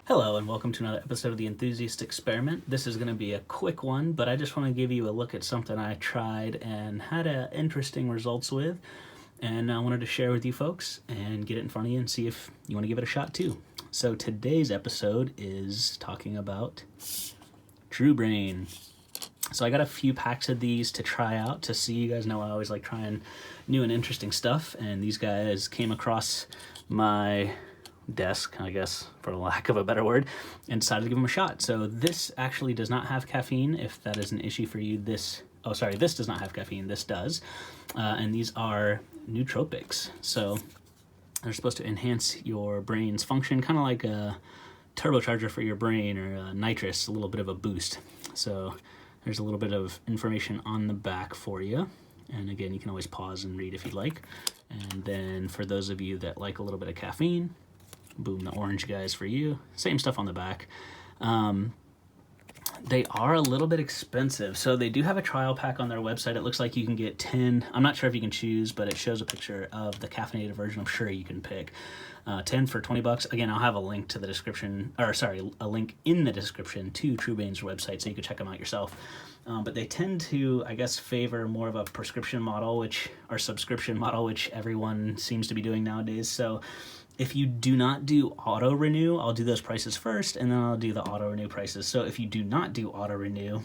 Hello and welcome to another episode of the Enthusiast Experiment. This is going to be a quick one, but I just want to give you a look at something I tried and had interesting results with, and I wanted to share with you folks and get it in front of you and see if you want to give it a shot too. So today's episode is talking about truBRAIN. So I got a few packs of these to try out to see. You guys know I always like trying new and interesting stuff, and these guys came across my desk, I guess, for lack of a better word, and decided to give them a shot. So this actually does not have caffeine, if that is an issue for you. This does not have caffeine, this does. And these are nootropics. So they're supposed to enhance your brain's function, kind of like a turbocharger for your brain, or a nitrous, a little bit of a boost. So there's a little bit of information on the back for you. And again, you can always pause and read if you'd like. And then for those of you that like a little bit of caffeine, boom, the orange guys for you. Same stuff on the back. They are a little bit expensive. So they do have a trial pack on their website. It looks like you can get 10. I'm not sure if you can choose, but it shows a picture of the caffeinated version. I'm sure you can pick 10 for $20. Again, I'll have a link to the description, a link in the description to truBRAIN's website so you can check them out yourself. But they tend to, I guess, favor more of a prescription model, or subscription model, which everyone seems to be doing nowadays. So if you do not do auto renew, I'll do those prices first, and then I'll do the auto renew prices. So if you do not do auto renew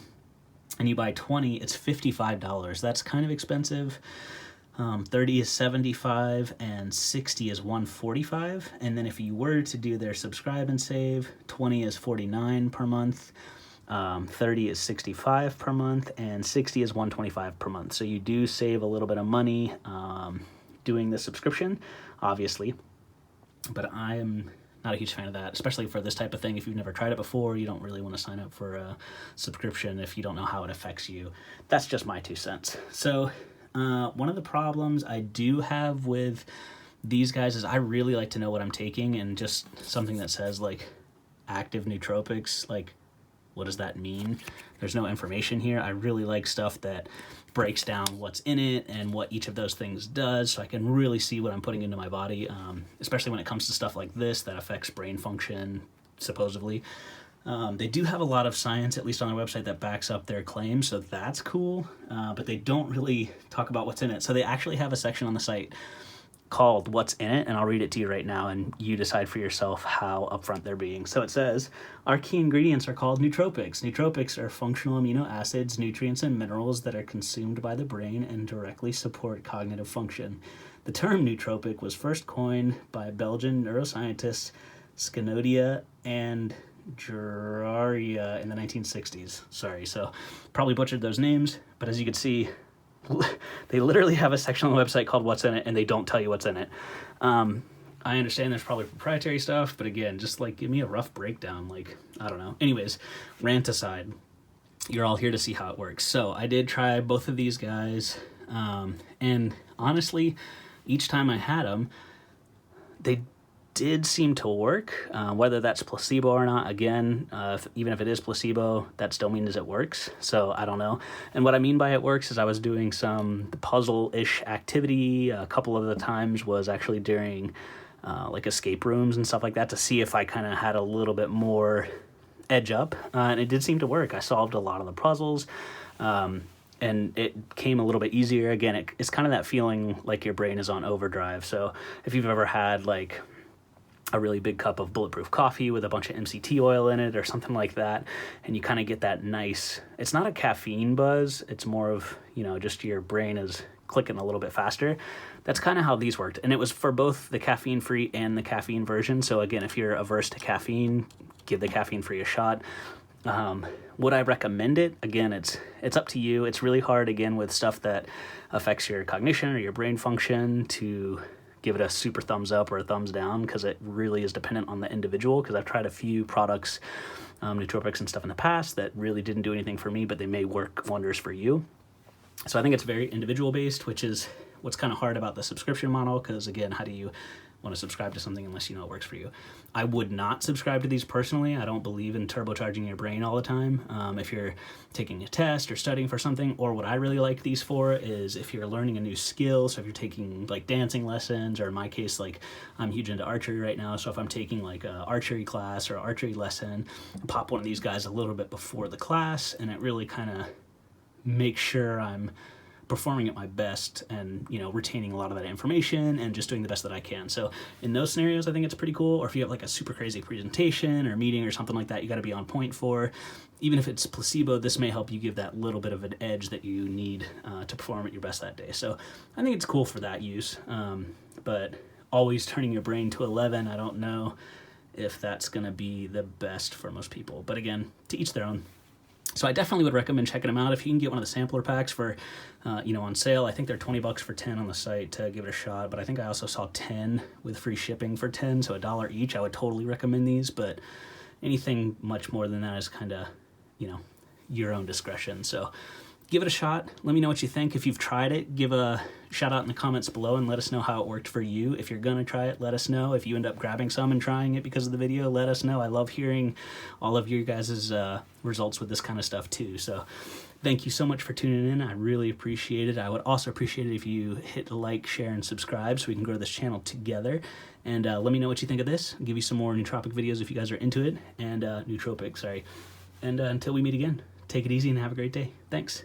and you buy 20, it's $55. That's kind of expensive. 30 is $75 and 60 is $145. And then if you were to do their subscribe and save, 20 is $49 per month. 30 is $65 per month, and 60 is $125 per month. So you do save a little bit of money doing the subscription, obviously. But I am not a huge fan of that, especially for this type of thing. If you've never tried it before, you don't really want to sign up for a subscription if you don't know how it affects you. That's just my 2 cents. So one of the problems I do have with these guys is I really like to know what I'm taking, and just something that says like Active Nootropics, like what does that mean? There's no information here. I really like stuff that breaks down what's in it and what each of those things does, so I can really see what I'm putting into my body, especially when it comes to stuff like this that affects brain function, supposedly. They do have a lot of science, at least on their website, that backs up their claims, so that's cool, but they don't really talk about what's in it. So they actually have a section on the site called What's in It, and I'll read it to you right now, and you decide for yourself how upfront they're being. So it says, our key ingredients are called nootropics. Nootropics are functional amino acids, nutrients, and minerals that are consumed by the brain and directly support cognitive function. The term nootropic was first coined by Belgian neuroscientists Scanodia and Juraria in the 1960s. Sorry, so probably butchered those names, but as you can see, they literally have a section on the website called What's in It, and they don't tell you what's in it. I understand there's probably proprietary stuff, but again, just like give me a rough breakdown, like, I don't know. Anyways, rant aside, you're all here to see how it works. So I did try both of these guys, and honestly, each time I had them, they did seem to work. Whether that's placebo or not, again, even if it is placebo, that still means it works. So I don't know. And what I mean by it works is I was doing some puzzle-ish activity. A couple of the times was actually during like escape rooms and stuff like that, to see if I kind of had a little bit more edge up. And it did seem to work. I solved a lot of the puzzles. And it came a little bit easier. Again, it's kind of that feeling like your brain is on overdrive. So if you've ever had like a really big cup of bulletproof coffee with a bunch of MCT oil in it or something like that, and you kind of get that nice, it's not a caffeine buzz, it's more of, just your brain is clicking a little bit faster. That's kind of how these worked. And it was for both the caffeine-free and the caffeine version. So again, if you're averse to caffeine, give the caffeine-free a shot. Would I recommend it? Again, it's up to you. It's really hard, again, with stuff that affects your cognition or your brain function, to give it a super thumbs up or a thumbs down, because it really is dependent on the individual. Because I've tried a few products, nootropics and stuff in the past, that really didn't do anything for me, but they may work wonders for you. So I think it's very individual based, which is what's kind of hard about the subscription model, because again, how do you want to subscribe to something unless you know it works for you. I would not subscribe to these personally. I don't believe in turbocharging your brain all the time. If you're taking a test or studying for something, or what I really like these for is if you're learning a new skill. So if you're taking like dancing lessons, or in my case, like I'm huge into archery right now. So if I'm taking like a archery class or archery lesson, pop one of these guys a little bit before the class, and it really kind of makes sure I'm performing at my best and, you know, retaining a lot of that information and just doing the best that I can. So in those scenarios, I think it's pretty cool. Or if you have like a super crazy presentation or meeting or something like that, you got to be on point for. Even if it's placebo, this may help you give that little bit of an edge that you need to perform at your best that day. So I think it's cool for that use. But always turning your brain to 11, I don't know if that's going to be the best for most people. But again, to each their own. So I definitely would recommend checking them out. If you can get one of the sampler packs for, you know, on sale, I think they're $20 for 10 on the site to give it a shot. But I think I also saw 10 with free shipping for 10, so $1 each. I would totally recommend these, but anything much more than that is kind of, you know, your own discretion. So give it a shot. Let me know what you think. If you've tried it, give a shout out in the comments below and let us know how it worked for you. If you're gonna try it, let us know. If you end up grabbing some and trying it because of the video, let us know. I love hearing all of your guys' results with this kind of stuff too. So thank you so much for tuning in. I really appreciate it. I would also appreciate it if you hit like, share, and subscribe so we can grow this channel together. And let me know what you think of this. I'll give you some more nootropic videos if you guys are into it. And nootropic, sorry. And until we meet again, take it easy and have a great day. Thanks.